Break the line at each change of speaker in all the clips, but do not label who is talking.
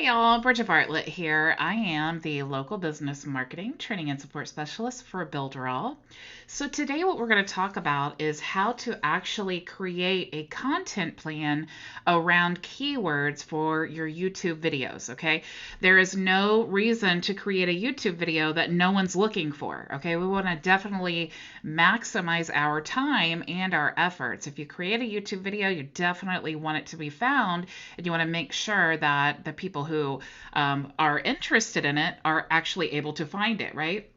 y'all, Bridget Bartlett here. I am the local business marketing training and support specialist for Builderall. So today what we're going to talk about is how to actually create a content plan around keywords for your YouTube videos, okay? There is no reason to create a YouTube video that no one's looking for, okay? We want to definitely maximize our time and our efforts. If you create a YouTube video, you definitely want it to be found, and you want to make sure that the people who are interested in it are actually able to find it, right?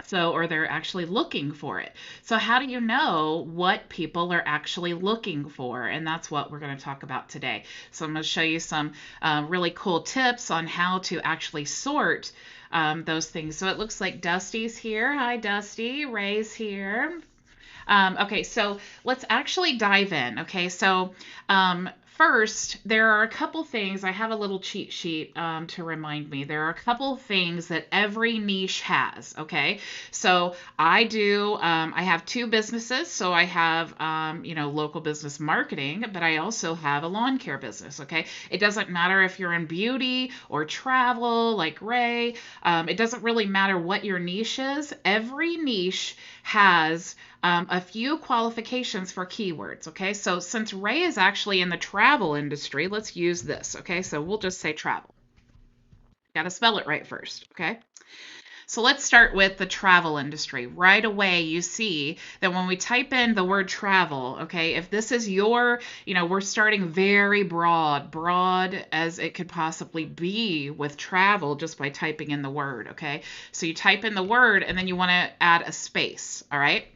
So, or they're actually looking for it. So how do you know what people are actually looking for? And that's what we're going to talk about today. So I'm going to show you some really cool tips on how to actually sort those things. So it looks like Dusty's here. Hi, Dusty. Ray's here. Okay, so let's actually dive in. Okay, so first, there are a couple things. I have a little cheat sheet to remind me. There are a couple things that every niche has. Okay, so I have two businesses. So I have, local business marketing, but I also have a lawn care business. Okay, it doesn't matter if you're in beauty or travel like Ray. It doesn't really matter what your niche is. Every niche has a few qualifications for keywords, okay? So since Ray is actually in the travel industry, let's use this, okay? So we'll just say travel. Got to spell it right first, okay? So let's start with the travel industry. Right away, you see that when we type in the word travel, okay, if this is your, we're starting very broad as it could possibly be with travel just by typing in the word, okay? So you type in the word and then you want to add a space, all right?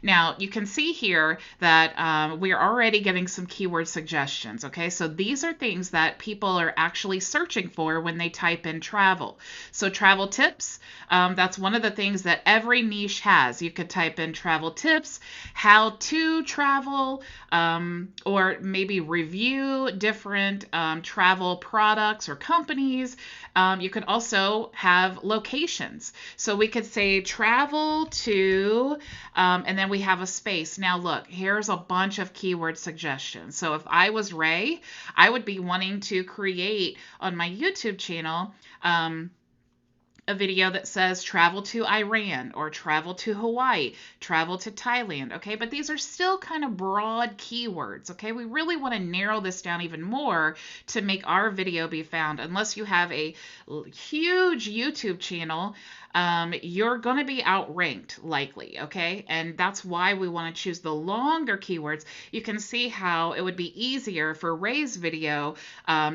Now, you can see here that we are already getting some keyword suggestions, okay? So these are things that people are actually searching for when they type in travel. So travel tips, that's one of the things that every niche has. You could type in travel tips, how to travel, or maybe review different travel products or companies. You could also have locations. So we could say travel to, and then we have a space. Now look, here's a bunch of keyword suggestions. So if I was Ray, I would be wanting to create on my YouTube channel a video that says travel to Iran or travel to Hawaii, travel to Thailand, okay? But these are still kind of broad keywords, okay? We really want to narrow this down even more to make our video be found. Unless you have a huge YouTube channel, you're going to be outranked likely, okay? And that's why we want to choose the longer keywords. You can see how it would be easier for Ray's video,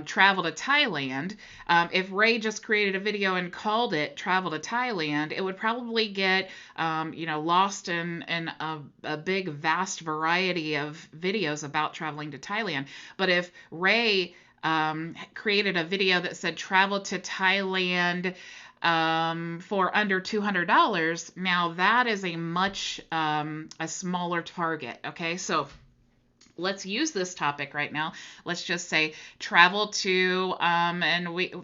travel to Thailand. If Ray just created a video and called it travel to Thailand, it would probably get, lost in a big, vast variety of videos about traveling to Thailand. But if Ray created a video that said travel to Thailand for under $200, now that is a much a smaller target. Okay, so let's use this topic right now. Let's just say travel to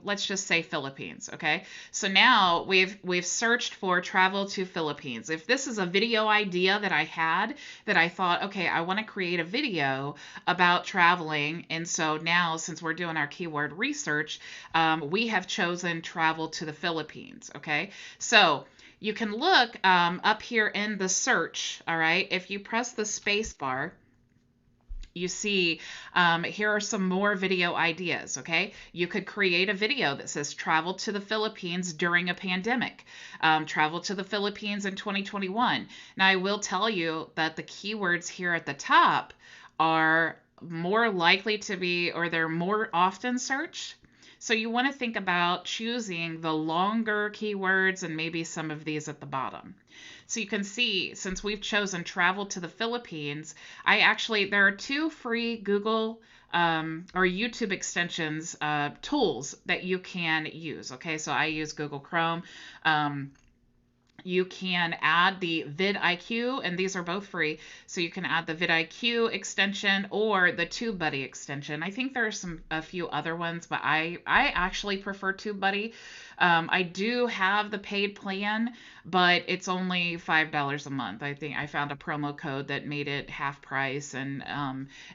let's just say Philippines, okay? So now we've searched for travel to Philippines. If this is a video idea that I had that I thought, okay, I want to create a video about traveling, and so now since we're doing our keyword research, we have chosen travel to the Philippines, okay? So you can look up here in the search, all right? If you press the space bar, you see here are some more video ideas, okay? You could create a video that says travel to the Philippines during a pandemic, travel to the Philippines in 2021. Now, I will tell you that the keywords here at the top are more likely to be, or they're more often searched. So you want to think about choosing the longer keywords and maybe some of these at the bottom. So you can see, since we've chosen travel to the Philippines, there are two free Google or YouTube extensions tools that you can use. Okay, so I use Google Chrome. You can add the vidIQ, and these are both free. So you can add the vidIQ extension or the TubeBuddy extension. I think there are a few other ones, but I actually prefer TubeBuddy. I do have the paid plan, but it's only $5 a month. I think I found a promo code that made it half price, and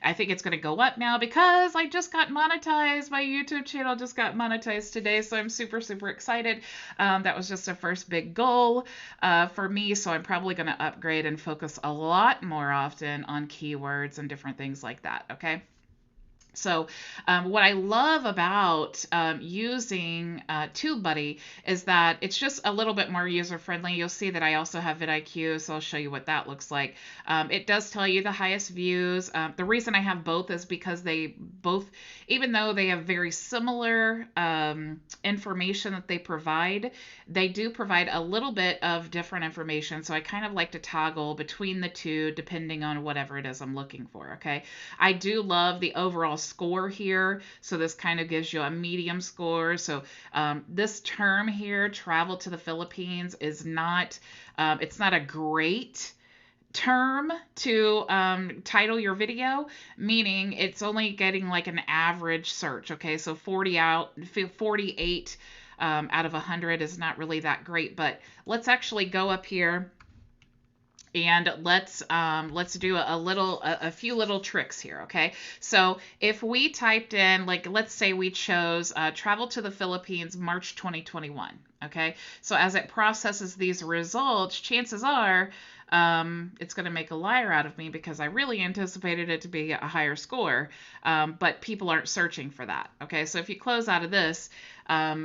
I think it's going to go up now because I just got monetized. My YouTube channel just got monetized today, so I'm super, super excited. That was just a first big goal for me, so I'm probably going to upgrade and focus a lot more often on keywords and different things like that, okay? So what I love about using TubeBuddy is that it's just a little bit more user-friendly. You'll see that I also have vidIQ, so I'll show you what that looks like. It does tell you the highest views. The reason I have both is because they both, even though they have very similar information that they do provide a little bit of different information. So I kind of like to toggle between the two depending on whatever it is I'm looking for, okay? I do love the overall score here. So this kind of gives you a medium score. So this term here, travel to the Philippines, is not, it's not a great term to title your video, meaning it's only getting like an average search. Okay, so 48 out of 100 is not really that great, but let's actually go up here and let's do a few little tricks here, okay? So if we typed in, like, let's say we chose travel to the Philippines March 2021, okay? So as it processes these results, chances are it's going to make a liar out of me because I really anticipated it to be a higher score, but people aren't searching for that, okay? So if you close out of this,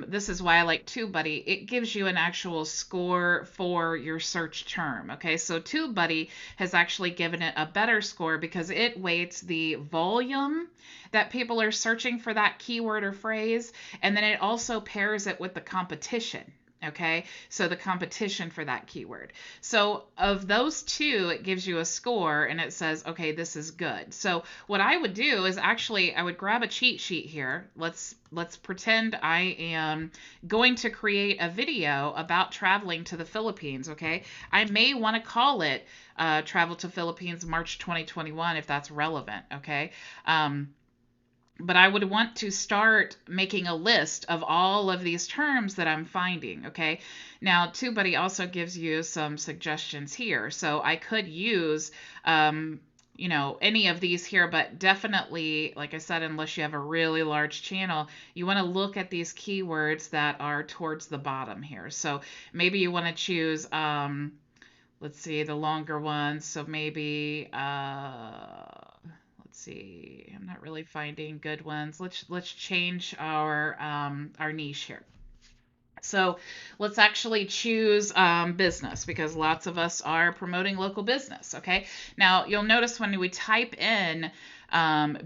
this is why I like TubeBuddy. It gives you an actual score for your search term, okay? So TubeBuddy has actually given it a better score because it weights the volume that people are searching for that keyword or phrase, and then it also pairs it with the competition. Okay, so the competition for that keyword. So of those two, it gives you a score and it says, okay, this is good. So what I would do is actually, I would grab a cheat sheet here. Let's pretend I am going to create a video about traveling to the Philippines, okay? I may want to call it Travel to Philippines March 2021 if that's relevant, okay? But I would want to start making a list of all of these terms that I'm finding, okay? Now, TubeBuddy also gives you some suggestions here. So I could use, you know, any of these here, but definitely, like I said, unless you have a really large channel, you want to look at these keywords that are towards the bottom here. So maybe you want to choose, let's see, the longer ones. So maybe, let's see, I'm not really finding good ones. Let's change our niche here. So let's actually choose business because lots of us are promoting local business. Okay. Now you'll notice when we type in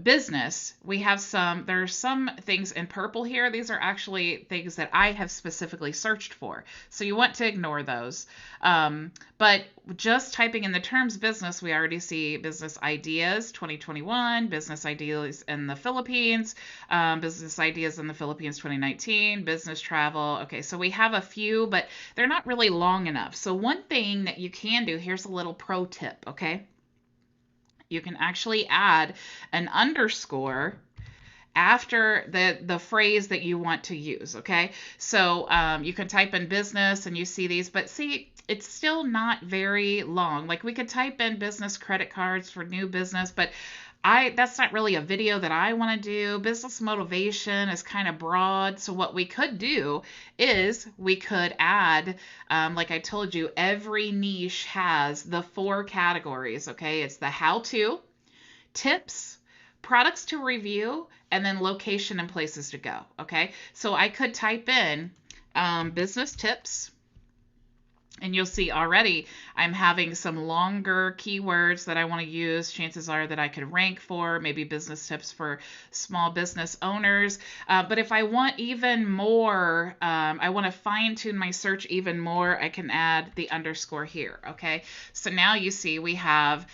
business, we have there are some things in purple here. These are actually things that I have specifically searched for. So you want to ignore those. But just typing in the terms business, we already see business ideas 2021, business ideas in the Philippines, business ideas in the Philippines 2019, business travel. Okay, so we have a few, but they're not really long enough. So one thing that you can do, here's a little pro tip, okay? You can actually add an underscore after the phrase that you want to use, okay? So you can type in business and you see these, but see, it's still not very long. Like we could type in business credit cards for new business, but that's not really a video that I want to do. Business motivation is kind of broad. So what we could do is we could add, like I told you, every niche has the 4 categories, okay? It's the how-to, tips, products to review, and then location and places to go, okay? So I could type in business tips, and you'll see already I'm having some longer keywords that I want to use. Chances are that I could rank for, maybe business tips for small business owners. But if I want even more, I want to fine tune my search even more, I can add the underscore here, okay? So now you see we have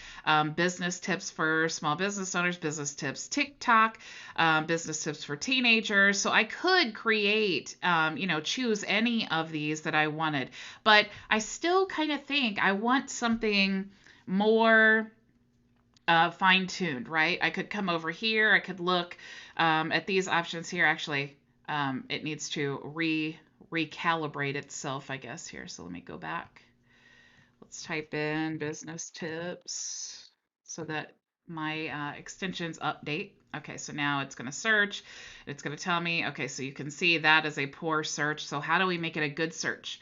business tips for small business owners, business tips TikTok, business tips for teenagers. So I could create, choose any of these that I wanted. But I still kind of think I want something more fine-tuned, right? I could come over here. I could look at these options here. Actually, it needs to recalibrate itself, I guess, here. So let me go back. Let's type in business tips so that my extensions update. Okay, so now it's going to search. It's going to tell me, okay, so you can see that is a poor search. So how do we make it a good search?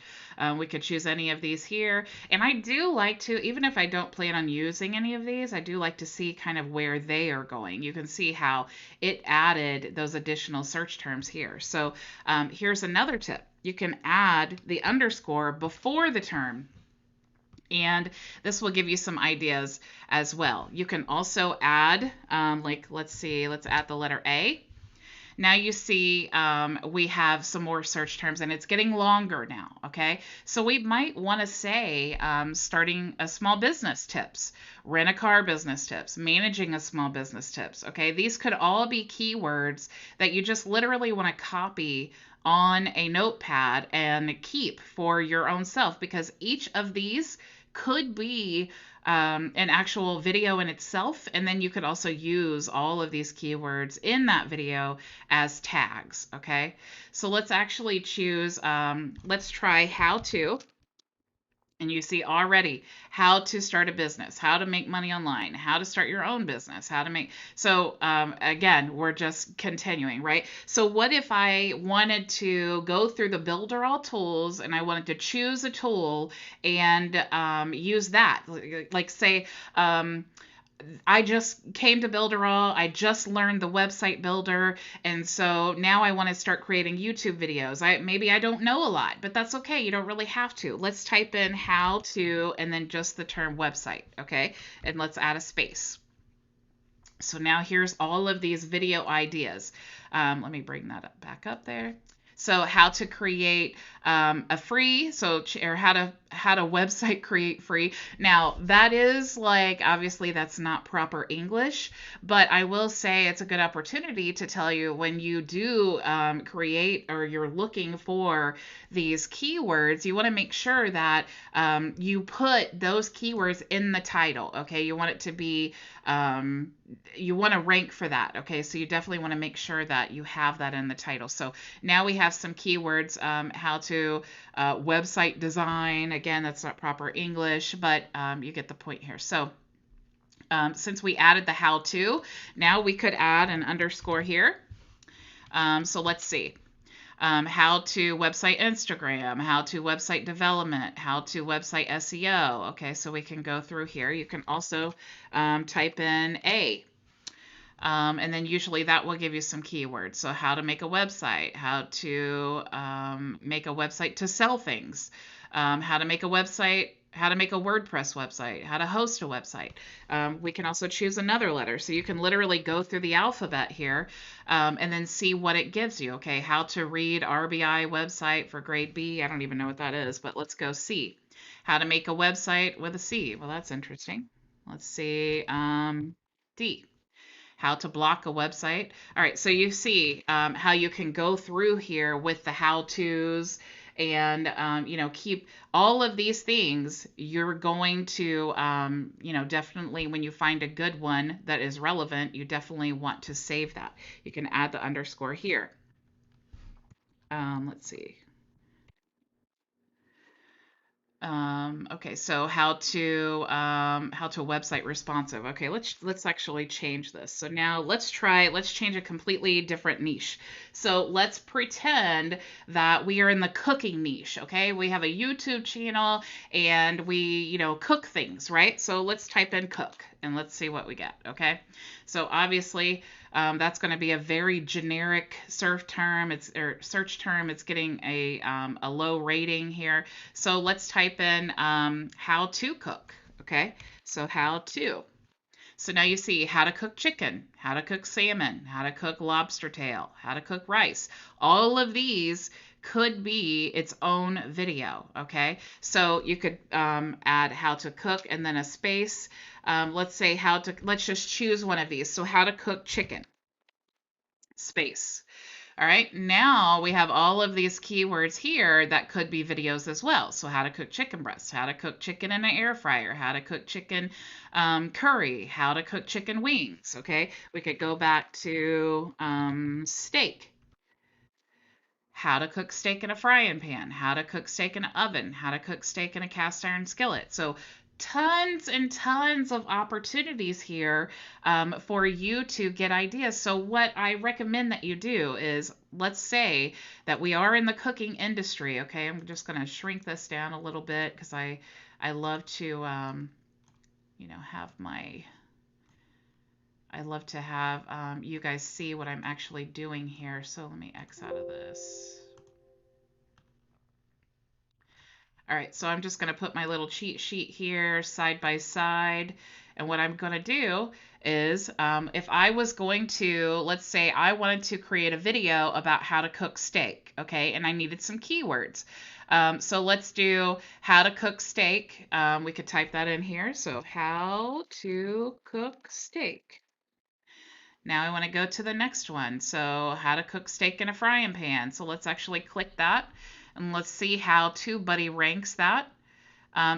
We could choose any of these here. And I do like to, even if I don't plan on using any of these, I do like to see kind of where they are going. You can see how it added those additional search terms here. So here's another tip. You can add the underscore before the term, and this will give you some ideas as well. You can also add, like, let's see, let's add the letter A. Now you see we have some more search terms, and it's getting longer now, okay? So we might want to say starting a small business tips, rent a car business tips, managing a small business tips, okay? These could all be keywords that you just literally want to copy on a notepad and keep for your own self, because each of these could be an actual video in itself, and then you could also use all of these keywords in that video as tags, okay? So let's actually choose, let's try how to, and you see already how to start a business, how to make money online, how to start your own business, how to make, so again, we're just continuing, right? So what if I wanted to go through the builder all tools and I wanted to choose a tool and use that, like say, I just came to Builderall. I just learned the website builder, and so now I want to start creating YouTube videos. Maybe I don't know a lot, but that's okay. You don't really have to. Let's type in how to and then just the term website, okay? And let's add a space. So now here's all of these video ideas. Let me bring that back up there. So how to create a free, or how to website create free. Now that is like, obviously that's not proper English, but I will say it's a good opportunity to tell you when you do create, or you're looking for these keywords, you want to make sure that you put those keywords in the title, okay? You want it to be, you want to rank for that, okay? So you definitely want to make sure that you have that in the title. So now we have some keywords, how to website design. Again, that's not proper English, but you get the point here. So since we added the how to, now we could add an underscore here. So let's see. How to website Instagram, how to website development, how to website SEO. Okay, so we can go through here. You can also type in A. And then usually that will give you some keywords. So how to make a website, how to make a website to sell things, how to make a website, how to make a WordPress website, how to host a website. We can also choose another letter. So you can literally go through the alphabet here and then see what it gives you. Okay, how to read RBI website for grade B. I don't even know what that is, but let's go C. How to make a website with a C. Well, that's interesting. Let's see, D. How to block a website. All right, so you see how you can go through here with the how-tos and, keep all of these things. You're going to, definitely when you find a good one that is relevant, you definitely want to save that. You can add the underscore here. Let's see. Okay, so how to website responsive. Okay, let's actually change this. So now let's change a completely different niche. So let's pretend that we are in the cooking niche. Okay, we have a YouTube channel and we cook things, right? So let's type in cook and let's see what we get. Okay, so obviously that's going to be a very generic search term. It's getting a low rating here. So let's type in how to cook. Okay, so how to. So now you see how to cook chicken, how to cook salmon, how to cook lobster tail, how to cook rice. All of these could be its own video, okay? So you could add how to cook and then a space. Let's say let's just choose one of these. So how to cook chicken, space. All right, now we have all of these keywords here that could be videos as well. So how to cook chicken breasts, how to cook chicken in an air fryer, how to cook chicken curry, how to cook chicken wings, okay? We could go back to steak. how to cook steak in a frying pan, how to cook steak in an oven, how to cook steak in a cast iron skillet. So tons and tons of opportunities here for you to get ideas. So what I recommend that you do is, let's say that we are in the cooking industry. Okay, I'm just going to shrink this down a little bit because I love to have my I love to have you guys see what I'm actually doing here. So let me X out of this. All right, so I'm just going to put my little cheat sheet here side by side. And what I'm going to do is if I was going to, let's say I wanted to create a video about how to cook steak, okay, and I needed some keywords. So let's do how to cook steak. We could type that in here. So how to cook steak. Now I want to go to the next one. So how to cook steak in a frying pan. So let's actually click that and let's see how TubeBuddy ranks that.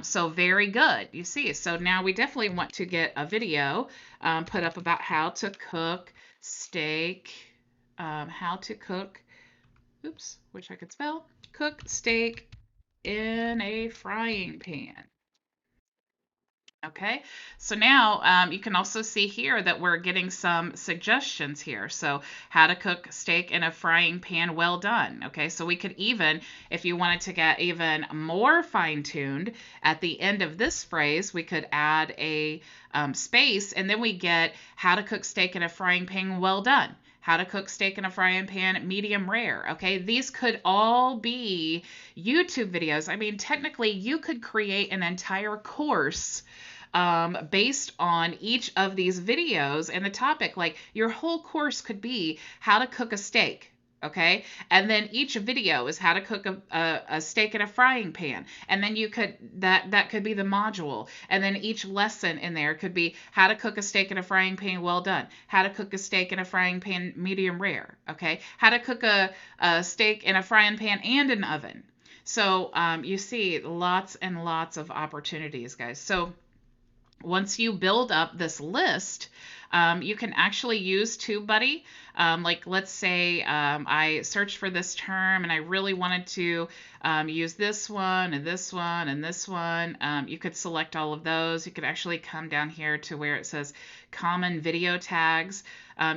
So very good, you see. So now we definitely want to get a video put up about how to cook steak, how to cook, oops, wish I could spell, cook steak in a frying pan. Okay, so now you can also see here that we're getting some suggestions here. So how to cook steak in a frying pan, well done. Okay, so we could even, if you wanted to get even more fine-tuned, at the end of this phrase, we could add a space, and then we get how to cook steak in a frying pan, well done. How to cook steak in a frying pan, medium rare. Okay, these could all be YouTube videos. I mean, technically, you could create an entire course based on each of these videos and the topic. Like your whole course could be how to cook a steak. Okay, and then each video is how to cook a steak in a frying pan, and then you could that could be the module, and then each lesson in there could be how to cook a steak in a frying pan, well done, how to cook a steak in a frying pan, medium rare, okay, how to cook a steak in a frying pan and an oven. So you see lots and lots of opportunities, guys. So once you build up this list, you can actually use TubeBuddy. Like let's say I searched for this term and I really wanted to use this one and this one and this one. You could select all of those. You could actually come down here to where it says common video tags.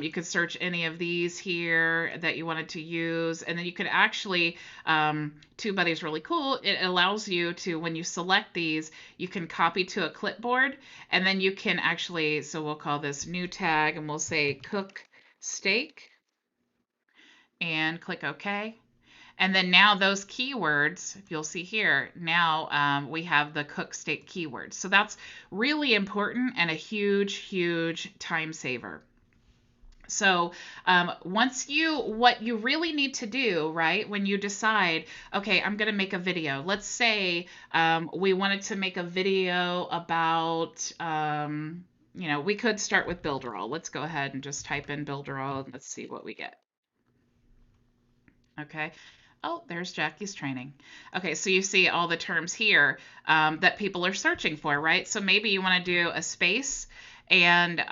You could search any of these here that you wanted to use, and then you could actually, TubeBuddy is really cool. It allows you to, when you select these, you can copy to a clipboard, and then you can actually, so we'll call this new tag, and we'll say cook steak, and click OK. And then now those keywords, if you'll see here, now we have the cook steak keywords. So that's really important and a huge, huge time saver. So what you really need to do, right, when you decide, okay, I'm going to make a video. Let's say we wanted to make a video about, we could start with Builderall. Let's go ahead and just type in Builderall and let's see what we get. Okay. Oh, there's Jackie's training. Okay, so you see all the terms here that people are searching for, right? So maybe you want to do a space, and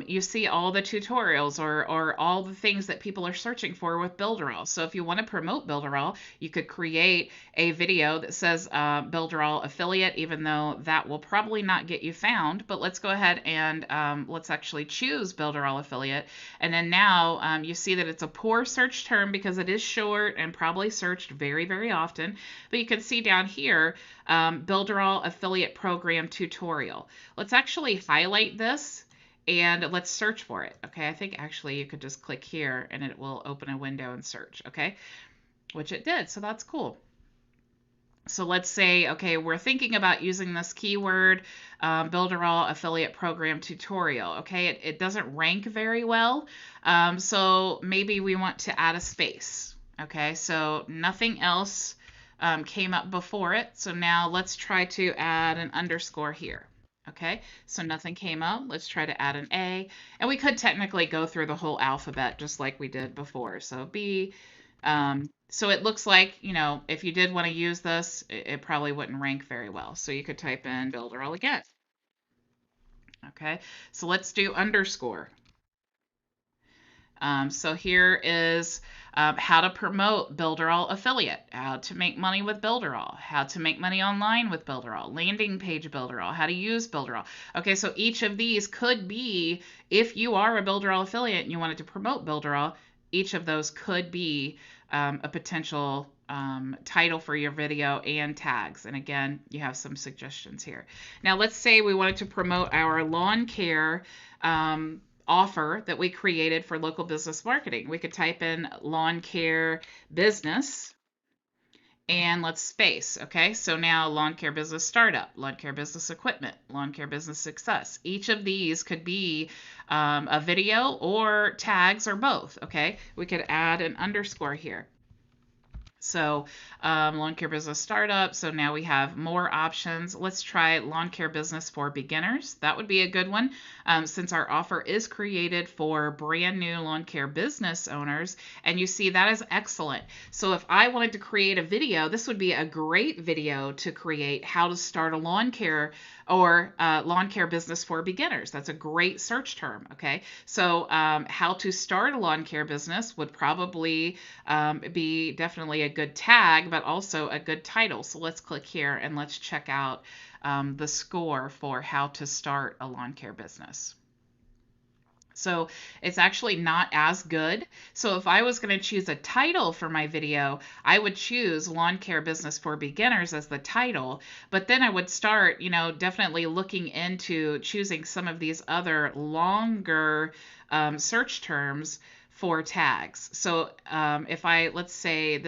you see all the tutorials or all the things that people are searching for with Builderall. So if you want to promote Builderall, you could create a video that says Builderall affiliate, even though that will probably not get you found. But let's go ahead and let's actually choose Builderall affiliate. And then now you see that it's a poor search term because it is short and probably searched very, very often. But you can see down here, Builderall affiliate program tutorial. Let's actually highlight this and let's search for it. Okay, I think actually you could just click here and it will open a window and search. Okay, which it did, so that's cool. So let's say, okay, we're thinking about using this keyword, Builderall affiliate program tutorial. Okay, it doesn't rank very well, so maybe we want to add a space. Okay, so nothing else came up before it, so now let's try to add an underscore here. Okay, so nothing came up. Let's try to add an A, and we could technically go through the whole alphabet just like we did before. So B. So it looks like, if you did want to use this, it probably wouldn't rank very well. So you could type in Builderall again. Okay, so let's do underscore. So here is how to promote Builderall affiliate, how to make money with Builderall, how to make money online with Builderall, landing page Builderall, how to use Builderall. Okay, so each of these could be, if you are a Builderall affiliate and you wanted to promote Builderall, each of those could be a potential title for your video and tags. And again, you have some suggestions here. Now, let's say we wanted to promote our lawn care offer that we created for local business marketing. We could type in lawn care business and let's space. Okay, so now lawn care business startup, lawn care business equipment, lawn care business success. Each of these could be a video or tags or both. Okay, we could add an underscore here. So lawn care business startup. So now we have more options. Let's try lawn care business for beginners. That would be a good one since our offer is created for brand new lawn care business owners. And you see that is excellent. So if I wanted to create a video, this would be a great video to create how to start a lawn care or lawn care business for beginners. That's a great search term. Okay, so how to start a lawn care business would probably be definitely a good tag, but also a good title. So let's click here and let's check out the score for how to start a lawn care business. So it's actually not as good. So if I was going to choose a title for my video, I would choose Lawn Care Business for Beginners as the title, but then I would start, definitely looking into choosing some of these other longer search terms for tags. So if let's say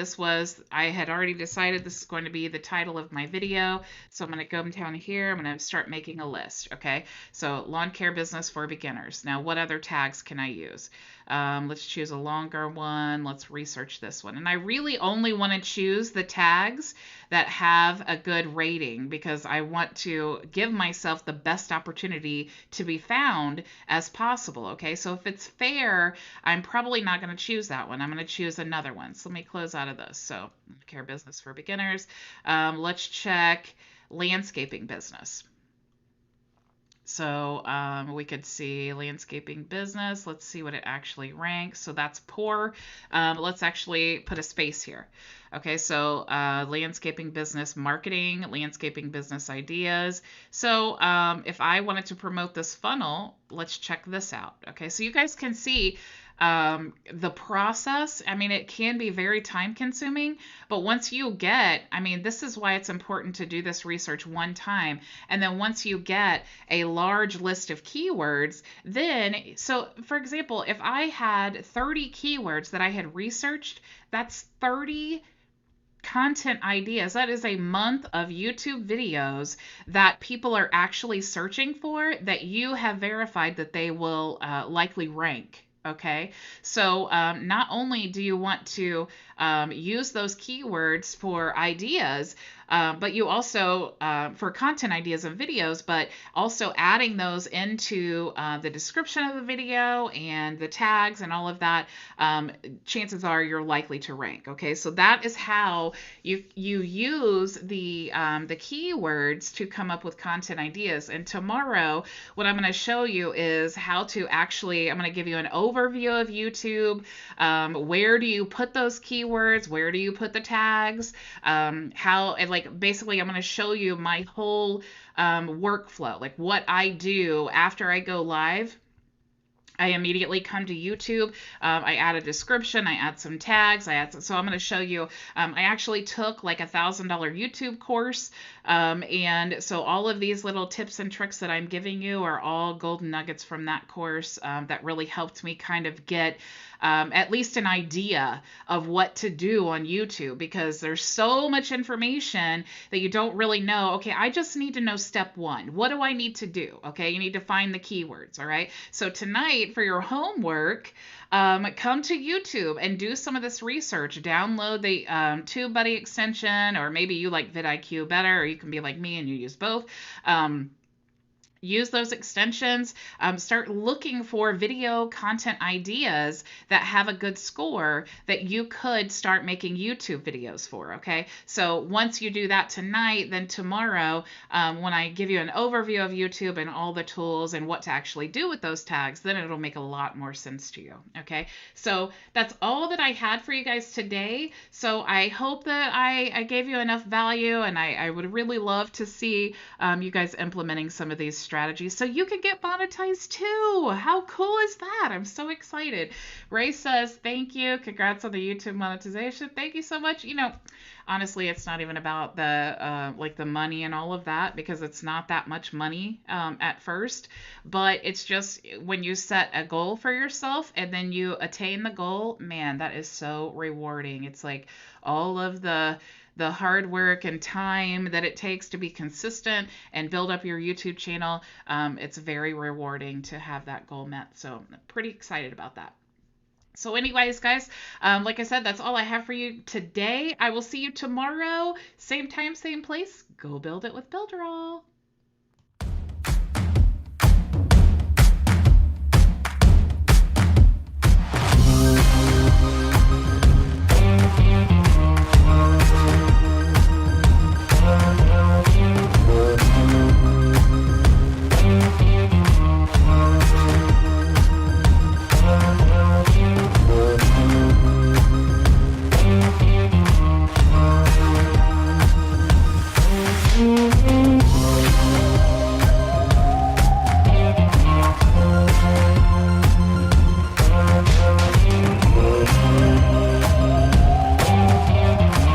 I had already decided this is going to be the title of my video. So I'm going to go down here. I'm going to start making a list. Okay. So lawn care business for beginners. Now, what other tags can I use? Let's choose a longer one. Let's research this one. And I really only want to choose the tags that have a good rating because I want to give myself the best opportunity to be found as possible. Okay, so if it's fair, I'm probably not going to choose that one. I'm going to choose another one. So let me close out of this. So care business for beginners. Let's check landscaping business. So we could see landscaping business. Let's see what it actually ranks. So that's poor. Let's actually put a space here. Okay, so landscaping business marketing, landscaping business ideas. So if I wanted to promote this funnel, let's check this out. Okay, so you guys can see the process. I mean, it can be very time consuming, but once you get, this is why it's important to do this research one time. And then once you get a large list of keywords, so for example, if I had 30 keywords that I had researched, that's 30 content ideas. That is a month of YouTube videos that people are actually searching for that you have verified that they will likely rank. Okay, so not only do you want to use those keywords for ideas, but you also, for content ideas and videos, but also adding those into the description of the video and the tags and all of that, chances are you're likely to rank. Okay, so that is how you use the keywords to come up with content ideas. And tomorrow, what I'm going to show you is how to actually, I'm going to give you an overview of YouTube. Where do you put those keywords? Where do you put the tags? Basically, I'm going to show you my whole workflow, like what I do after I go live. I immediately come to YouTube. I add a description. I add some tags. So I'm going to show you. I actually took like $1,000 YouTube course, and so all of these little tips and tricks that I'm giving you are all golden nuggets from that course that really helped me kind of get at least an idea of what to do on YouTube, because there's so much information that you don't really know. Okay, I just need to know step one. What do I need to do? Okay, you need to find the keywords. All right. So tonight for your homework, come to YouTube and do some of this research. Download the TubeBuddy extension, or maybe you like vidIQ better, or you can be like me and you use both. use those extensions. Start looking for video content ideas that have a good score that you could start making YouTube videos for. Okay, so once you do that tonight, then tomorrow, when I give you an overview of YouTube and all the tools and what to actually do with those tags, then it'll make a lot more sense to you. Okay, so that's all that I had for you guys today. So I hope that I gave you enough value, and I would really love to see you guys implementing some of these strategies so you can get monetized too. How cool is that? I'm so excited. Ray says, thank you. Congrats on the YouTube monetization. Thank you so much. Honestly, it's not even about the like the money and all of that, because it's not that much money at first, but it's just when you set a goal for yourself and then you attain the goal, man, that is so rewarding. It's like all of the hard work and time that it takes to be consistent and build up your YouTube channel. It's very rewarding to have that goal met. So I'm pretty excited about that. So anyways, guys, like I said, that's all I have for you today. I will see you tomorrow. Same time, same place. Go build it with Builderall.